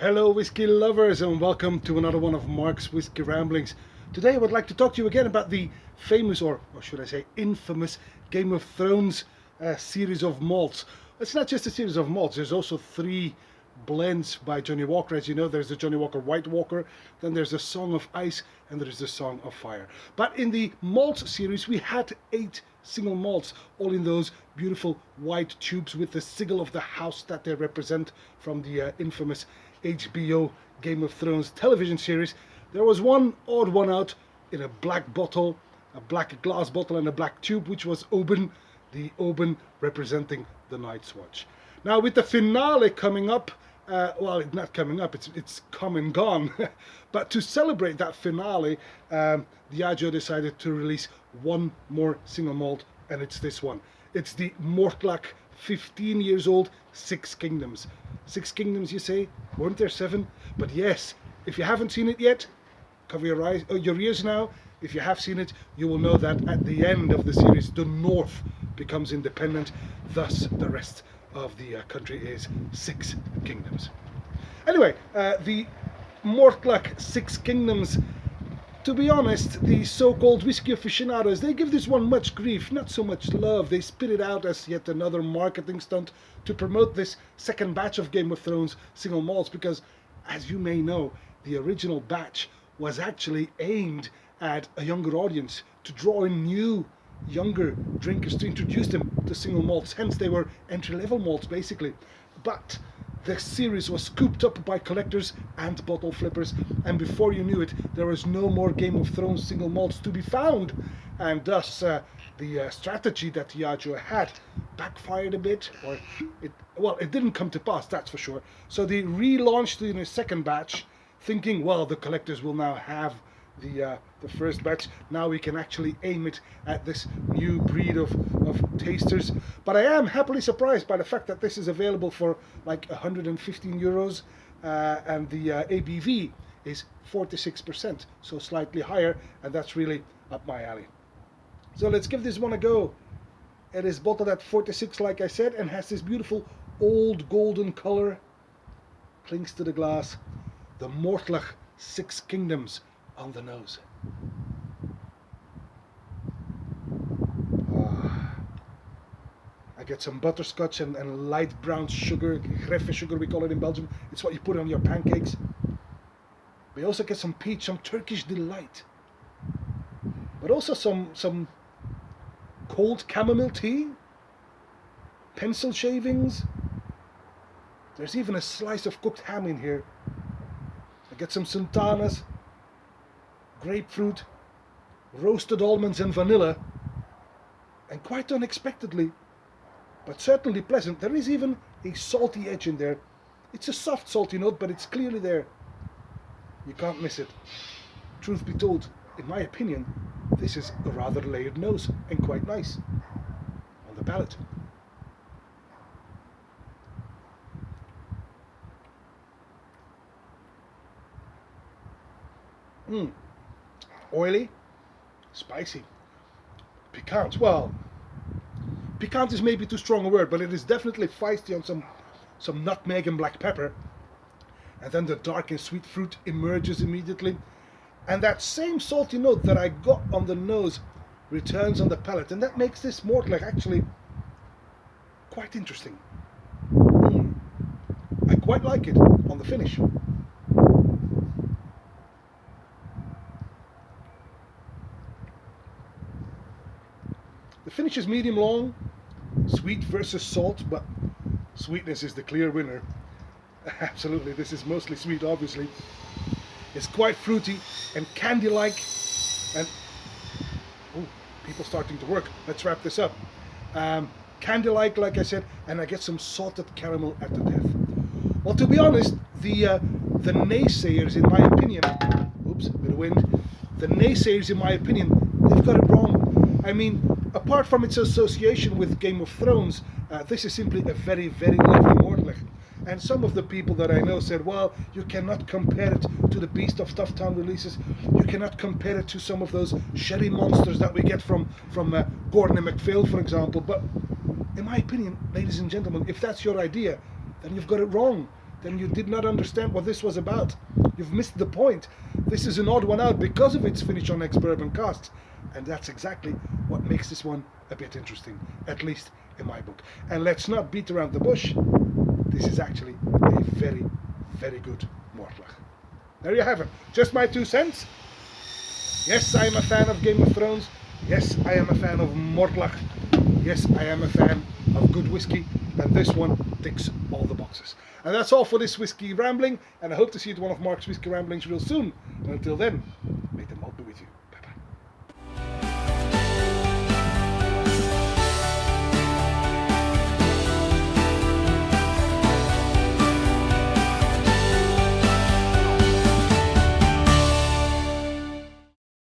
Hello whiskey lovers, and welcome to another one of Mark's Whiskey Ramblings. Today I would like to talk to you again about the famous, or should I say infamous, Game of Thrones series of malts. It's not just a series of malts, there's also three blends by Johnnie Walker. As you know, there's the Johnnie Walker White Walker, then there's the Song of Ice, and there's the Song of Fire. But in the malt series we had 8 single malts, all in those beautiful white tubes with the sigil of the house that they represent from the infamous HBO Game of Thrones television series. There was one odd one out in a black bottle, a black glass bottle and a black tube, which was Oban, the Oban representing the Night's Watch. Now with the finale coming up, well, it's not coming up, it's come and gone. But to celebrate that finale, Diageo decided to release one more single malt, and it's this one. It's the Mortlach 15 years old Six Kingdoms. Six Kingdoms, you say? Weren't there 7? But yes, if you haven't seen it yet, cover your ears now. If you have seen it, you will know that at the end of the series, the North becomes independent. Thus, the rest of the country is Six Kingdoms. Anyway, the Mortlach Six Kingdoms, to be honest, the so-called whiskey aficionados, they give this one much grief, not so much love. They spit it out as yet another marketing stunt to promote this second batch of Game of Thrones single malts, because, as you may know, the original batch was actually aimed at a younger audience, to draw in new, younger drinkers, to introduce them to single malts. Hence, they were entry-level malts, basically. But the series was scooped up by collectors and bottle flippers, and before you knew it, there was no more Game of Thrones single malts to be found, and thus the strategy that Diageo had backfired a bit, or it didn't come to pass, that's for sure. So they relaunched in a second batch, thinking, well, the collectors will now have the first batch. Now we can actually aim it at this new breed of tasters. But I am happily surprised by the fact that this is available for like 115 euros, and the ABV is 46%, so slightly higher, and that's really up my alley. So let's give this one a go. It is bottled at 46, like I said, and has this beautiful old golden color. Clings to the glass. The Mortlach Six Kingdoms on the nose. I get some butterscotch and light brown sugar, greffe sugar we call it in Belgium. It's what you put on your pancakes. We also get some peach, some Turkish delight, but also some cold chamomile tea, pencil shavings. There's even a slice of cooked ham in here. I get some sultanas, grapefruit, roasted almonds and vanilla, and quite unexpectedly, but certainly pleasant, there is even a salty edge in there. It's a soft salty note, but it's clearly there. You can't miss it. Truth be told, in my opinion, this is a rather layered nose and quite nice on the palate. Oily, spicy, piquant. Well, piquant is maybe too strong a word, but it is definitely feisty on some nutmeg and black pepper. And then the dark and sweet fruit emerges immediately. And that same salty note that I got on the nose returns on the palate. And that makes this Mortlach actually quite interesting. I quite like it on the finish. The finish is medium long, sweet versus salt, but sweetness is the clear winner. Absolutely, this is mostly sweet, obviously. It's quite fruity and candy-like, and people starting to work. Let's wrap this up. Candy-like, like I said, and I get some salted caramel at the death. Well, to be honest, the naysayers, in my opinion, oops, bit of wind. The naysayers, in my opinion, they've got it wrong. I mean, apart from its association with Game of Thrones, this is simply a very, very lovely Mortlach. And some of the people that I know said, well, you cannot compare it to the Beast of Stufftown releases. You cannot compare it to some of those sherry monsters that we get from Gordon and MacPhail, for example. But in my opinion, ladies and gentlemen, if that's your idea, then you've got it wrong. then you did not understand what this was about. You've missed the point. This is an odd one out because of its finish on ex-bourbon casks, and that's exactly what makes this one a bit interesting, at least in my book. And let's not beat around the bush. This is actually a very, very good Mortlach. There you have it. Just my 2 cents. Yes, I am a fan of Game of Thrones. Yes, I am a fan of Mortlach. Yes, I am a fan of good whiskey, and this one ticks all the boxes. And that's all for this whiskey rambling, and I hope to see you at one of Mark's whiskey ramblings real soon. And until then,